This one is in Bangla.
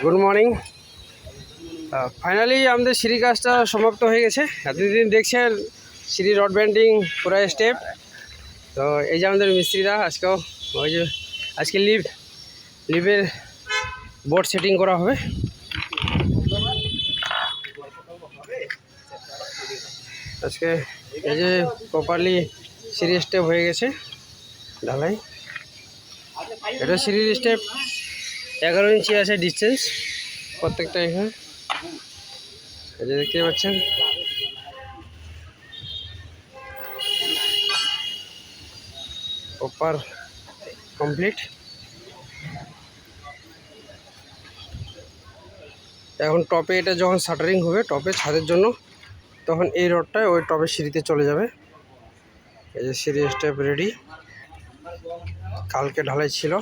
Good morning. ফাইনালি আমাদের সিঁড়ি কাজটা সমাপ্ত হয়ে গেছে। এতদিন দেখছেন সিঁড়ি রড ব্যান্ডিং পুরো স্টেপ। তো এই যে আমাদের মিস্ত্রিরা আজকেও ওই যে আজকে লিভের বোর্ড সেটিং করা হবে। আজকে এই যে প্রপারলি সিঁড়ি স্টেপ হয়ে গেছে ঢালাই। এটা সিঁড়ির স্টেপ 11 ইঞ্চি আছে ডিস্টেন্স প্রত্যেকটা। এখানে এই যে দেখতে পাচ্ছেন প্রপার কমপ্লিট। এখন টপে এটা যখন শাটারিং হবে টপে ছাদের জন্য, তখন এই রডটায় ওই টপের সিঁড়িতে চলে যাবে। এই যে সিঁড়ি স্টেপ রেডি, কালকে ঢালাই ছিল।